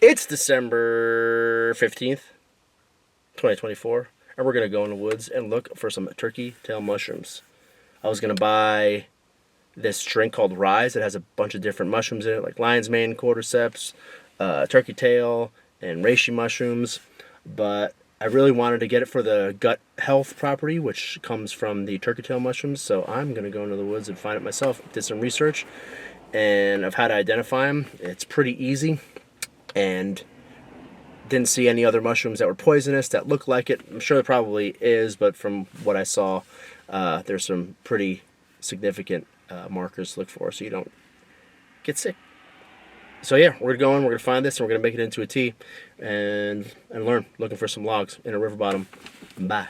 It's December 15th, 2024, and we're going to go in the woods and look for some turkey tail mushrooms. I was going to buy this drink called Rise. It has a bunch of different mushrooms in it, like lion's mane, cordyceps, turkey tail, and reishi mushrooms. But I really wanted to get it for the gut health property, which comes from the turkey tail mushrooms. So I'm going to go into the woods and find it myself. Did some research, and of how to identify them. It's pretty easy. And didn't see any other mushrooms that were poisonous that looked like it. I'm sure there probably is, but from what I saw, there's some pretty significant markers to look for so you don't get sick. So yeah, we're going, we're gonna find this, and we're gonna make it into a tea and learn, looking for some logs in a river bottom. Bye.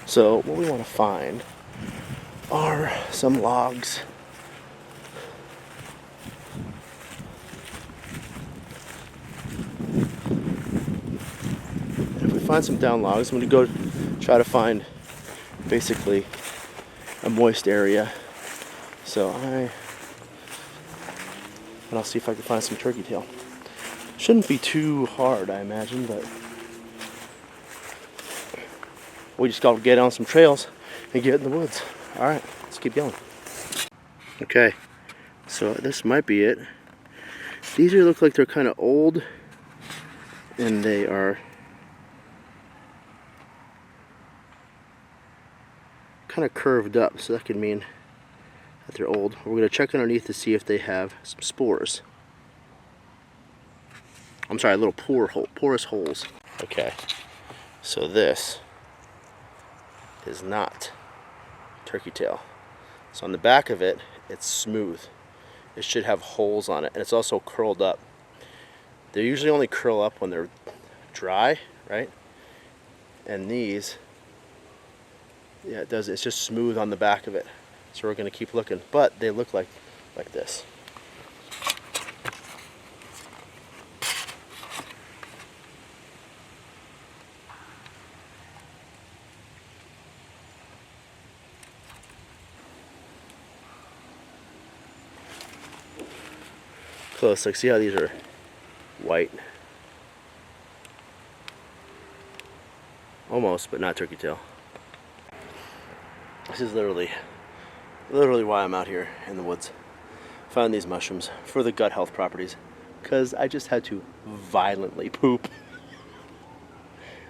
So what we want to find are some logs. Find some down logs. I'm going to go try to find basically a moist area. And I'll see if I can find some turkey tail. Shouldn't be too hard, I imagine, but we just got to get on some trails and get in the woods. All right, let's keep going. Okay, so this might be it. These look like they're kind of old, and they are kind of curved up, so that could mean that they're old. We're going to check underneath to see if they have some spores. I'm sorry, little porous holes. Okay, so this is not turkey tail. So on the back of it, it's smooth. It should have holes on it, and it's also curled up. They usually only curl up when they're dry, right? And these, yeah, it does. It's just smooth on the back of it. So we're going to keep looking, but they look like this. Close. Like, see how these are white? Almost, but not turkey tail. This is literally why I'm out here in the woods. Found these mushrooms for the gut health properties, because I just had to violently poop.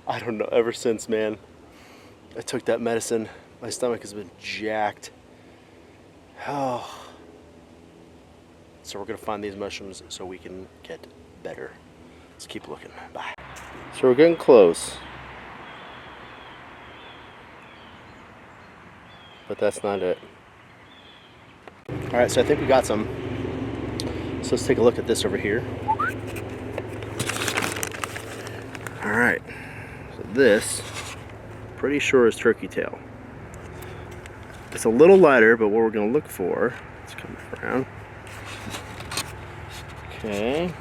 I don't know, ever since, man. I took that medicine. My stomach has been jacked. Oh. So we're gonna find these mushrooms so we can get better. Let's keep looking. Bye. So we're getting close. But that's not it. Alright, so I think we got some. So let's take a look at this over here. Alright, so this, pretty sure is turkey tail. It's a little lighter, but what we're going to look for, let's come around. Okay,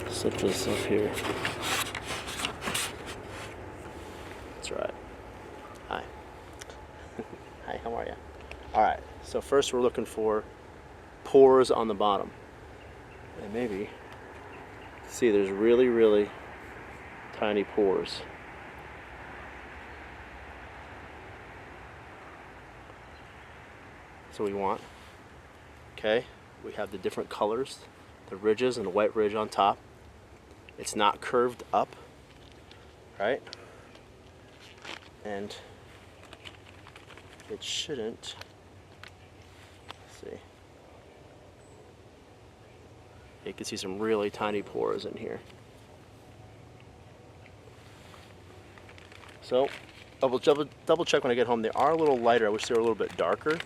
set this up here. That's right. Hi. Hi, how are you? Alright, so first we're looking for pores on the bottom. And maybe, see, there's really tiny pores. So we want. Okay, we have the different colors, the ridges and the white ridge on top. It's not curved up, right? And it shouldn't. Let's see. You can see some really tiny pores in here. So double check when I get home. They are a little lighter. I wish they were a little bit darker.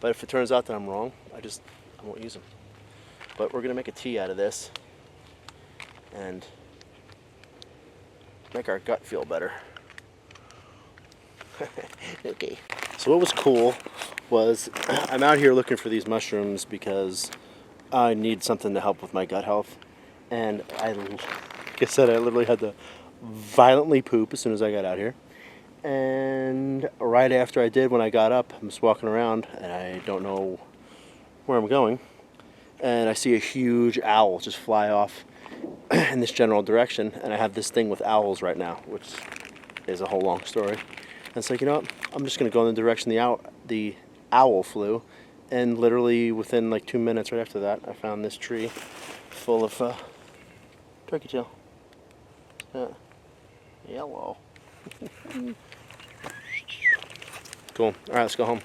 But if it turns out that I'm wrong, I won't use them. But we're gonna make a tea out of this and make our gut feel better. Okay. So what was cool was I'm out here looking for these mushrooms because I need something to help with my gut health. And like I said, I literally had to violently poop as soon as I got out here. And right after I did, when I got up, I'm just walking around and I don't know where I'm going. and I see a huge owl just fly off in this general direction, and I have this thing with owls right now, which is a whole long story. And it's like, you know what? I'm just gonna go in the direction the owl flew, and literally within like 2 minutes right after that, I found this tree full of turkey tail. Yellow. Cool. All right, let's go home.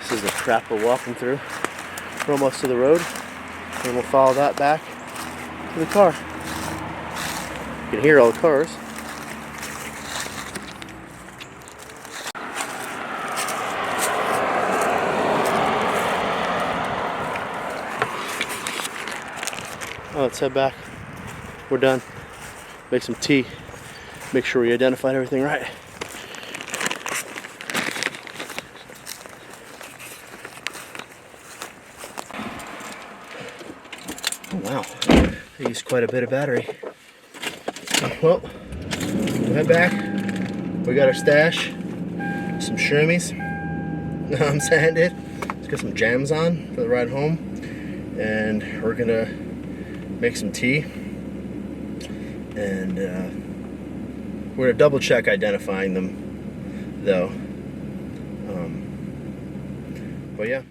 This is the crap we're walking through. We're almost to the road, and we'll follow that back to the car. You can hear all the cars. Oh, let's head back. We're done. Make some tea. Make sure we identified everything right. Oh wow, I used quite a bit of battery. Well, we'll head back. We got our stash, some shroomies. I'm sanded. Let's get some jams on for the ride home, and we're gonna make some tea, and we're gonna double check identifying them, though. But yeah.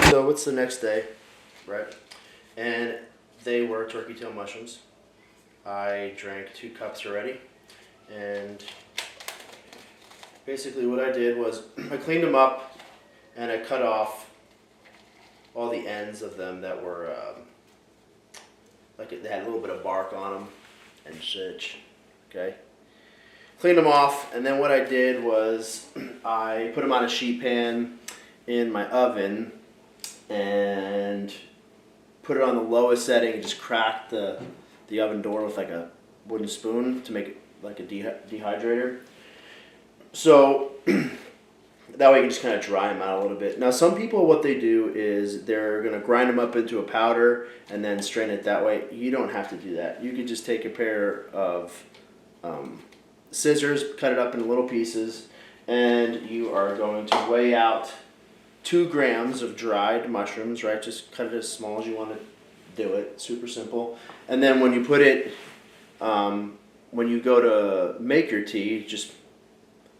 So what's the next day, right? And they were turkey tail mushrooms. I drank 2 cups already, and basically what I did was I cleaned them up and I cut off all the ends of them that were like they had a little bit of bark on them and such. Okay, cleaned them off, and then what I did was I put them on a sheet pan in my oven and put it on the lowest setting and just cracked the oven door with like a wooden spoon to make it like a dehydrator. So that way you can just kind of dry them out a little bit. Now some people, what they do is they're going to grind them up into a powder and then strain it that way. You don't have to do that. You could just take a pair of scissors, cut it up in little pieces, and you are going to weigh out 2 grams of dried mushrooms, right? Just cut it as small as you want to do it. Super simple. And then when you put it, when you go to make your tea, just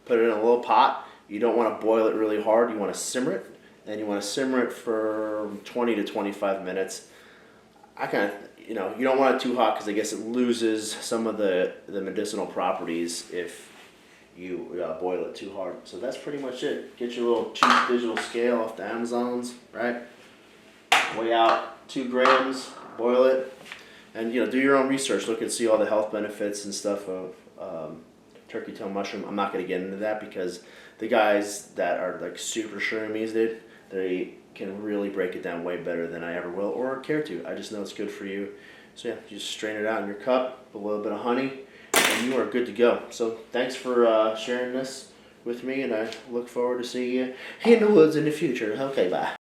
put it in a little pot. You don't want to boil it really hard. You want to simmer it, and you want to simmer it for 20 to 25 minutes. I kind of, you don't want it too hot because I guess it loses some of the medicinal properties if you boil it too hard. So that's pretty much it. Get your little cheap digital scale off the Amazons, right? Weigh out 2 grams, boil it, and do your own research. Look and see all the health benefits and stuff of turkey tail mushroom. I'm not going to get into that because the guys that are like super shroomies, they can really break it down way better than I ever will or care to. I just know it's good for you. So yeah, you just strain it out in your cup, a little bit of honey, and you are good to go. So thanks for sharing this with me, and I look forward to seeing you in the woods in the future. Okay, bye.